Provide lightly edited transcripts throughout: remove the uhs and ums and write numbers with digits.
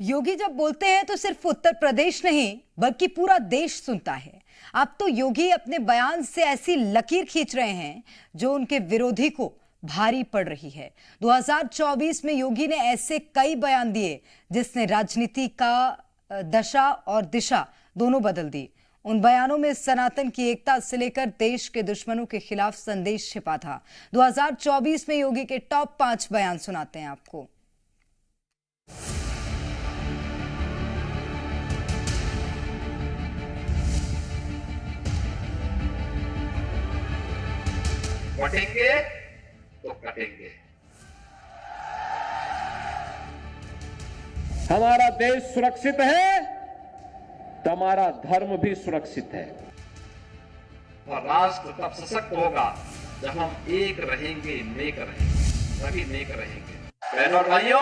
योगी जब बोलते हैं तो सिर्फ उत्तर प्रदेश नहीं बल्कि पूरा देश सुनता है। अब तो योगी अपने बयान से ऐसी लकीर खींच रहे हैं जो उनके विरोधी को भारी पड़ रही है। 2024 में योगी ने ऐसे कई बयान दिए जिसने राजनीति का दशा और दिशा दोनों बदल दी। उन बयानों में सनातन की एकता से लेकर देश के दुश्मनों के खिलाफ संदेश छिपा था। 2024 में योगी के टॉप 5 बयान सुनाते हैं आपको। बटेंगे तो कटेंगे। हमारा देश सुरक्षित है तो हमारा धर्म भी सुरक्षित है और राष्ट्र तब सशक्त होगा जब हम एक रहेंगे, नेक रहेंगे, सभी नेक रहेंगे। बहनों और भाइयों,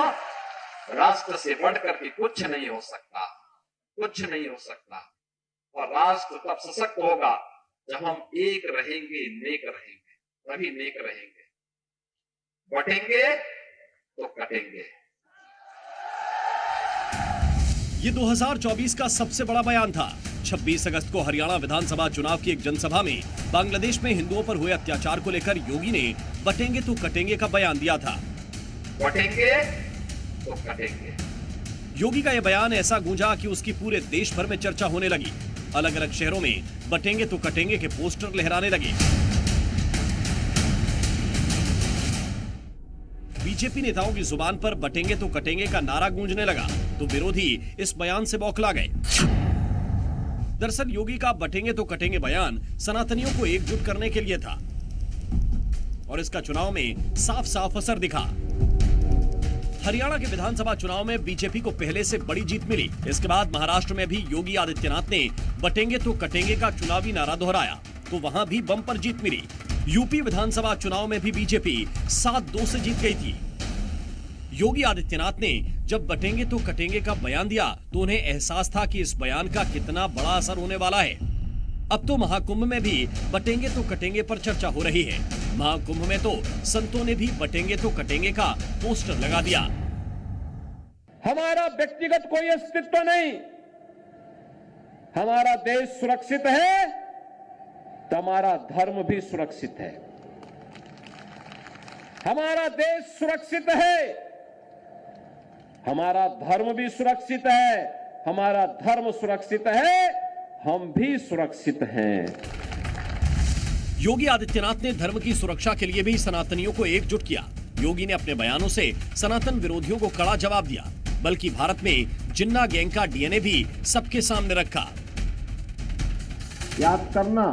राष्ट्र से बढ़कर के कुछ नहीं हो सकता, कुछ नहीं हो सकता। और राष्ट्र तब सशक्त होगा जब हम एक रहेंगे, नेक रहेंगे, सभी नेक रहेंगे। बटेंगे तो कटेंगे। ये 2024 का सबसे बड़ा बयान था। 26 अगस्त को हरियाणा विधानसभा चुनाव की एक जनसभा में बांग्लादेश में हिंदुओं पर हुए अत्याचार को लेकर योगी ने बटेंगे तो कटेंगे का बयान दिया था। बटेंगे तो कटेंगे। योगी का यह बयान ऐसा गूंजा कि उसकी पूरे देश भर में चर्चा होने लगी। अलग अलग शहरों में बटेंगे तो कटेंगे के पोस्टर लहराने लगे। बीजेपी नेताओं की जुबान पर बटेंगे तो कटेंगे का नारा गूंजने लगा तो विरोधी इस बयान से बौखला गए। दरअसल योगी का बटेंगे तो कटेंगे बयान सनातनियों को एकजुट करने के लिए था और इसका चुनाव में साफ साफ असर दिखा। हरियाणा के विधानसभा चुनाव में बीजेपी को पहले से बड़ी जीत मिली। इसके बाद महाराष्ट्र में भी योगी आदित्यनाथ ने बटेंगे तो कटेंगे का चुनावी नारा दोहराया तो वहां भी बम्पर जीत मिली। यूपी विधानसभा चुनाव में भी बीजेपी 7-2 से जीत गई थी। योगी आदित्यनाथ ने जब बटेंगे तो कटेंगे का बयान दिया तो उन्हें एहसास था कि इस बयान का कितना बड़ा असर होने वाला है। अब तो महाकुंभ में भी बटेंगे तो कटेंगे पर चर्चा हो रही है। महाकुंभ में तो संतों ने भी बटेंगे तो कटेंगे का पोस्टर लगा दिया। हमारा व्यक्तिगत कोई अस्तित्व नहीं, हमारा देश सुरक्षित है तो हमारा धर्म भी सुरक्षित है। हमारा देश सुरक्षित है, हमारा धर्म भी सुरक्षित है। हमारा धर्म सुरक्षित है, हम भी सुरक्षित हैं। योगी आदित्यनाथ ने धर्म की सुरक्षा के लिए भी सनातनियों को एकजुट किया। योगी ने अपने बयानों से सनातन विरोधियों को कड़ा जवाब दिया, बल्कि भारत में जिन्ना गैंग का डीएनए भी सबके सामने रखा। याद करना,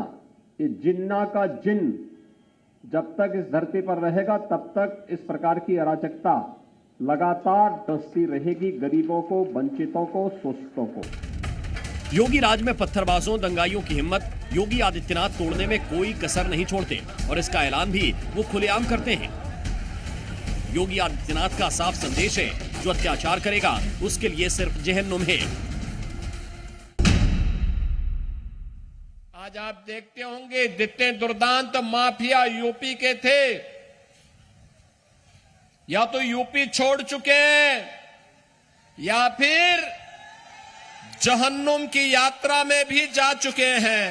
ये जिन्ना का जिन जब तक इस धरती पर रहेगा तब तक इस प्रकार की अराजकता लगातार डसती रहेगी, गरीबों को, वंचितों को, शोषितों को। योगी राज में पत्थरबाजों, दंगाइयों की हिम्मत योगी आदित्यनाथ तोड़ने में कोई कसर नहीं छोड़ते और इसका ऐलान भी वो खुलेआम करते हैं। योगी आदित्यनाथ का साफ संदेश है, जो अत्याचार करेगा उसके लिए सिर्फ जहन्नुम है। आज आप देखते होंगे जितने दुर्दांत माफिया यूपी के थे या तो यूपी छोड़ चुके हैं या फिर जहन्नुम की यात्रा में भी जा चुके हैं।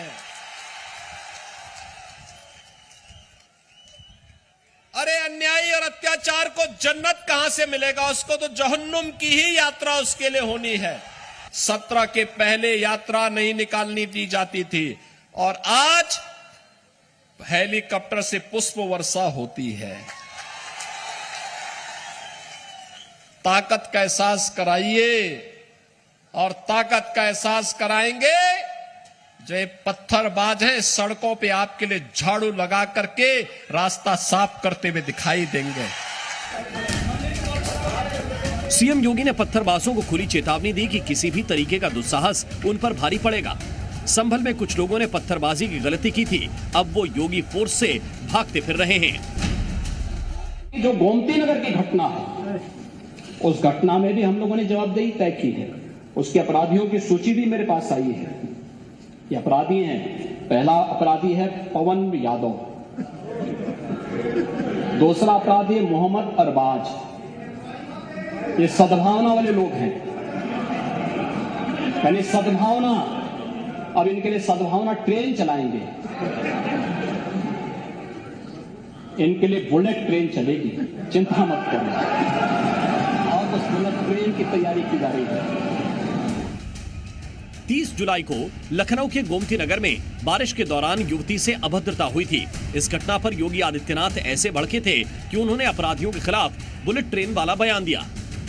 अरे अन्यायी और अत्याचार को जन्नत कहां से मिलेगा? उसको तो जहन्नुम की ही यात्रा उसके लिए होनी है। 17 के पहले यात्रा नहीं निकालनी दी जाती थी और आज हेलीकॉप्टर से पुष्प वर्षा होती है। ताकत का एहसास कराइए और ताकत का एहसास कराएंगे जो ये पत्थरबाज हैं, सड़कों पे आपके लिए झाड़ू लगा करके रास्ता साफ करते हुए दिखाई देंगे। सीएम योगी ने पत्थरबाजों को खुली चेतावनी दी कि किसी भी तरीके का दुस्साहस उन पर भारी पड़ेगा। संभल में कुछ लोगों ने पत्थरबाजी की गलती की थी, अब वो योगी फोर्स से भागते फिर रहे हैं। जो गोमती नगर की घटना है, उस घटना में भी हम लोगों ने जवाबदेही तय की है। उसके अपराधियों की सूची भी मेरे पास आई है। ये अपराधी हैं। पहला अपराधी है पवन यादव, दूसरा अपराधी है मोहम्मद अरबाज। ये सद्भावना वाले लोग हैं। यानी सद्भावना, अब इनके लिए सद्भावना ट्रेन चलाएंगे, इनके लिए बुलेट ट्रेन चलेगी, चिंता मत करना। और उस बुलेट ट्रेन की तैयारी की जा रही है। 30 जुलाई को लखनऊ के गोमती नगर में बारिश के दौरान युवती से अभद्रता हुई थी। इस घटना पर योगी आदित्यनाथ ऐसे भड़के थे कि उन्होंने अपराधियों के खिलाफ बुलेट ट्रेन वाला बयान दिया।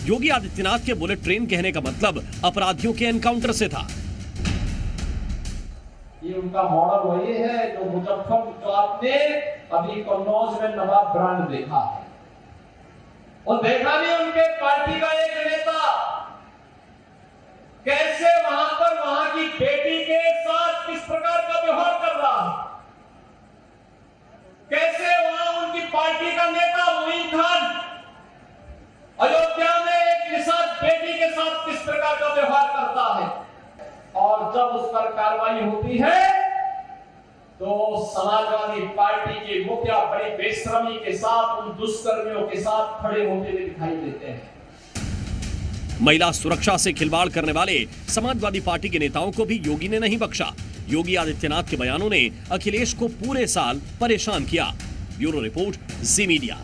योगी आदित्यनाथ के बुलेट ट्रेन कहने का मतलब अपराधियों के एनकाउंटर से था। ये उनका मॉडल वही है जो मुजफ्फरपुर जो आपने अभी कन्नौज में नवा ब्रांड देखा है, और देखा नहीं उनके पार्टी का एक नेता कैसे वहां पर वहां की बेटी के साथ किस प्रकार का व्यवहार कर रहा है, कैसे वहां उनकी पार्टी का नेता मोइन खान अयोध्या में एक निषाद बेटी के साथ किस प्रकार का व्यवहार करता है, और जब उस पर कार्रवाई होती है तो समाजवादी पार्टी के मुखिया बड़ी बेशर्मी के साथ उन दुष्कर्मियों के साथ खड़े होते हुए दिखाई देते हैं। महिला सुरक्षा से खिलवाड़ करने वाले समाजवादी पार्टी के नेताओं को भी योगी ने नहीं बख्शा। योगी आदित्यनाथ के बयानों ने अखिलेश को पूरे साल परेशान किया। ब्यूरो रिपोर्ट, जी मीडिया।